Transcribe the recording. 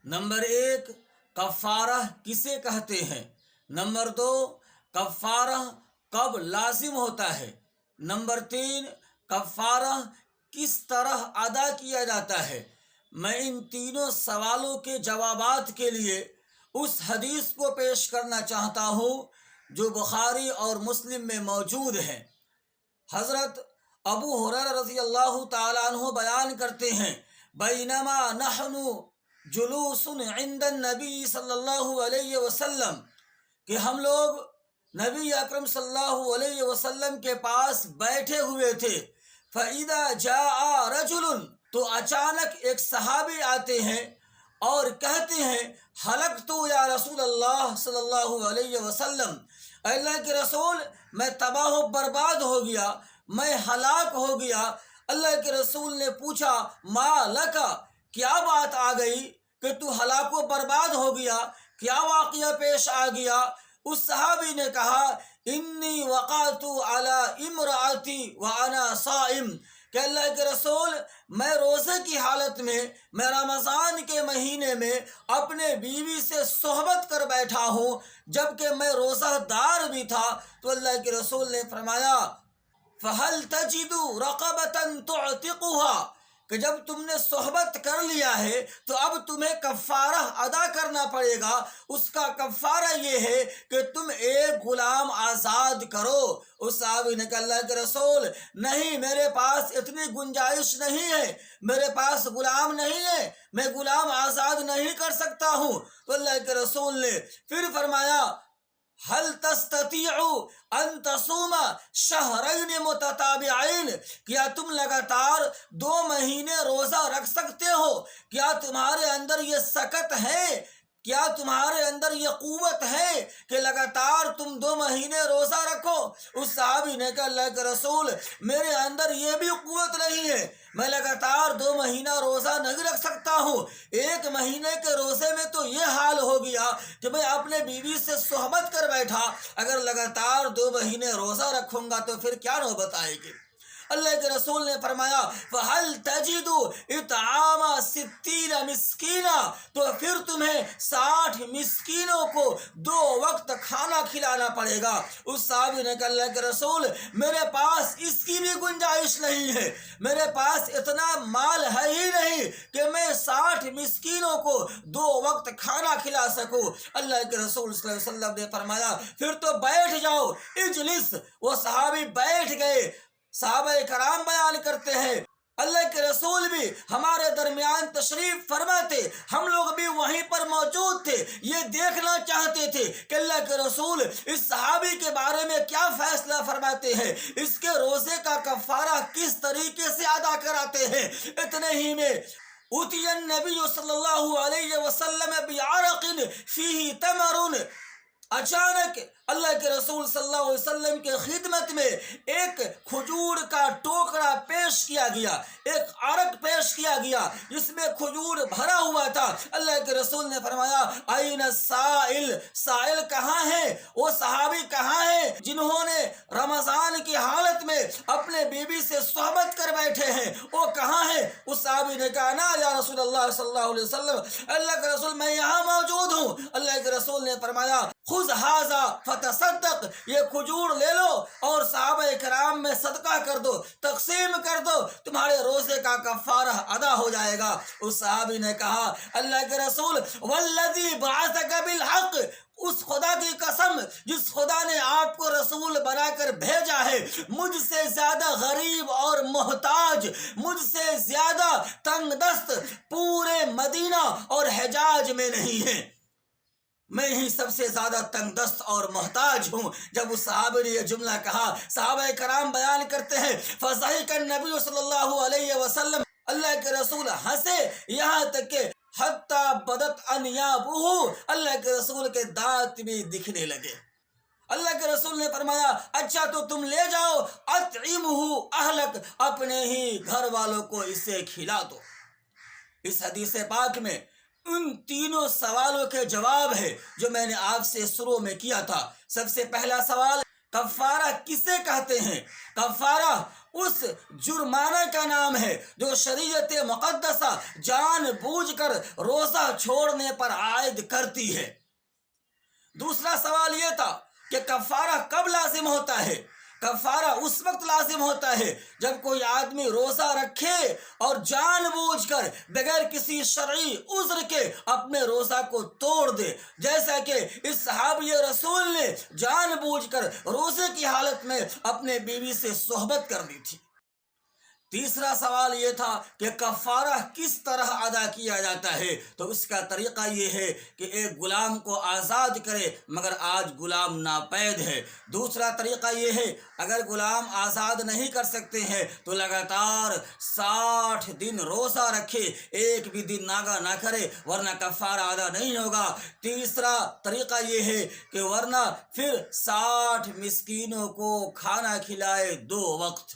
Number ایک، کفارہ کسے کہتے ہیں؟ نمبر دو، کفارہ کب لازم ہوتا ہے؟ نمبر تین، کفارہ کس طرح ادا کیا جاتا ہے؟ میں ان تینوں سوالوں کے جوابات کے لیے اس حدیث کو پیش کرنا چاہتا ہوں جو بخاری اور مسلم میں موجود ہے۔ حضرت ابو ہریرہ رضی اللہ تعالیٰ عنہ بیان کرتے ہیں، بینما نحن جلوس عند النبی صلی اللہ علیہ وسلم، کہ ہم لوگ نبی اکرم صلی اللہ علیہ وسلم کے پاس بیٹھے ہوئے تھے، فَإِذَا جَاءَ رَجُلٌ، تو اچانک ایک صحابی آتے ہیں اور کہتے ہیں، ہلکت یا رسول اللہ صلی اللہ علیہ وسلم، اے اللہ کے رسول میں تباہ و برباد ہو گیا، میں ہلاک ہو گیا۔ اللہ کے رسول نے پوچھا، ما لکا، کیا بات آ گئی کہ تو ہلاک و برباد ہو گیا؟ کیا واقعہ پیش آ گیا؟ اس صحابی نے کہا، انی وقعت علی امراتی وانا صائم، کہ اللہ کے رسول میں روزے کی حالت میں رمضان کے مہینے میں اپنے بیوی سے صحبت کر بیٹھا ہوں جبکہ میں روزہ دار بھی تھا۔ تو اللہ کے رسول نے فرمایا، فَهَلْ تَجِدُ رَقَبَةً تُعْتِقُهَا، کہ جب تم نے صحبت کر لیا ہے تو اب تمہیں کفارہ ادا کرنا پڑے گا۔ اس کا کفارہ یہ ہے کہ تم ایک غلام آزاد کرو۔ اس صحابی نے کہا، اللہ کے رسول نہیں، میرے پاس اتنی گنجائش نہیں ہے، میرے پاس غلام نہیں ہے، میں غلام آزاد نہیں کر سکتا ہوں۔ تو اللہ کے رسول نے پھر فرمایا، هل تستطيع ان تصوم شهرين متتابعين، کیا تم لگاتار 2 مہینے روزہ رکھ سکتے ہو؟ کیا تمہارے اندر یہ سکت ہے؟ کیا تمہارے اندر یہ قوت ہے کہ لگاتار تم 2 مہینے روزہ رکھو؟ اس صحابی نے کہا، اللہ کے رسول میرے اندر یہ بھی قوت نہیں ہے، میں لگاتار 2 مہینہ روزہ نہیں رکھ سکتا ہوں۔ 1 مہینے کے روزے میں تو یہ حال ہو گیا کہ میں اپنے بیوی سے صحبت کر بیٹھا، اگر لگاتار 2 مہینے روزہ رکھوں گا تو پھر کیا نوبت آئے گی؟ اللہ کے رسول نے فرمایا، فَهَلْ تَجِدُ اِطْعَامَ 60 مسکینہ، تو پھر تمہیں 60 مسکینوں کو 2 وقت کھانا کھلانا پڑے گا۔ اس صحابی نے کہا، اللہ کے رسول میرے پاس اس کی بھی گنجائش نہیں ہے، میرے پاس اتنا مال ہے ہی نہیں کہ میں 60 مسکینوں کو 2 وقت کھانا کھلا سکوں۔ اللہ کے رسول صلی اللہ علیہ وسلم نے فرمایا، پھر تو بیٹھ جاؤ، اجلس۔ وہ صحابی بیٹھ گئے۔ صحابہ کرام بیان کرتے ہیں، اللہ کے رسول بھی ہمارے درمیان تشریف فرماتے، ہم لوگ بھی وہیں پر موجود تھے، یہ دیکھنا چاہتے تھے کہ اللہ کے رسول اس صحابی کے بارے میں کیا فیصلہ فرماتے ہیں، اس کے روزے کا کفارہ کس طریقے سے ادا کراتے ہیں۔ اتنے ہی میں اُوتِیَ النبی صلی اللہ علیہ وسلم بعرق فیہ تمر، اچانک اللہ کے رسول صلی اللہ علیہ وسلم کے خدمت میں ایک کھجور کا ٹوکرا پیش کیا گیا، ایک عرق پیش کیا گیا جس میں کھجور بھرا ہوا تھا۔ اللہ کے رسول نے فرمایا، این السائل، سائل کہاں ہے؟ وہ صحابی کہاں ہیں جنہوں نے رمضان کی حالت میں اپنے بیوی سے صحبت کر بیٹھے ہیں، وہ کہاں ہیں؟ اس صحابی نے کہا، نا یا رسول اللہ صلی اللہ علیہ وسلم، اللہ کے رسول میں یہاں موجود ہوں۔ اللہ کے رسول نے فرمایا، خذ ھذا فتصدق، یہ کھجور لے لو اور صحابہ کرام میں صدقہ کر دو، تقسیم کر دو، تمہارے روزے کا کفارہ ادا ہو جائے گا۔ اس صحابی نے کہا، اللہ کے رسول والذی بعثک بالحق، اس خدا کی قسم جس خدا نے آپ کو رسول بنا کر بھیجا ہے، مجھ سے زیادہ غریب اور محتاج، مجھ سے زیادہ تنگ دست پورے مدینہ اور حجاز میں نہیں ہے، میں ہی سب سے زیادہ تنگ دست اور محتاج ہوں۔ جب اس صحابی نے یہ جملہ کہا، صحابہ کرام بیان کرتے ہیں، فضحک النبی صلی اللہ علیہ وسلم، اللہ کے رسول ہنسے یہاں تک کہ حتی بدت انیابہ، اللہ کے رسول کے دانت بھی دکھنے لگے۔ اللہ کے رسول نے فرمایا، اچھا تو تم لے جاؤ، اطعمہ اہلک، اپنے ہی گھر والوں کو اسے کھلا دو۔ اس حدیث پاک میں ان تینوں سوالوں کے جواب ہے جو میں نے آپ سے شروع میں کیا تھا۔ سب سے پہلا سوال، کفارہ کسے کہتے ہیں؟ کفارہ اس جرمانہ کا نام ہے جو شریعت مقدسہ جان بوجھ کر روزہ چھوڑنے پر عائد کرتی ہے۔ دوسرا سوال یہ تھا کہ کفارہ کب لازم ہوتا ہے؟ کفارہ اس وقت لازم ہوتا ہے جب کوئی آدمی روزہ رکھے اور جان بوجھ کر بغیر کسی شرعی عذر کے اپنے روزہ کو توڑ دے، جیسا کہ اس صحابی رسول نے جان بوجھ کر روزے کی حالت میں اپنے بیوی سے صحبت کر لی تھی۔ تیسرا سوال یہ تھا کہ کفارہ کس طرح ادا کیا جاتا ہے؟ تو اس کا طریقہ یہ ہے کہ ایک غلام کو آزاد کرے، مگر آج غلام ناپید ہے۔ دوسرا طریقہ یہ ہے اگر غلام آزاد نہیں کر سکتے ہیں تو لگاتار 60 دن روزہ رکھے، ایک بھی دن ناغہ نہ کرے، ورنہ کفارہ ادا نہیں ہوگا۔ تیسرا طریقہ یہ ہے کہ ورنہ پھر 60 مسکینوں کو کھانا کھلائے 2 وقت۔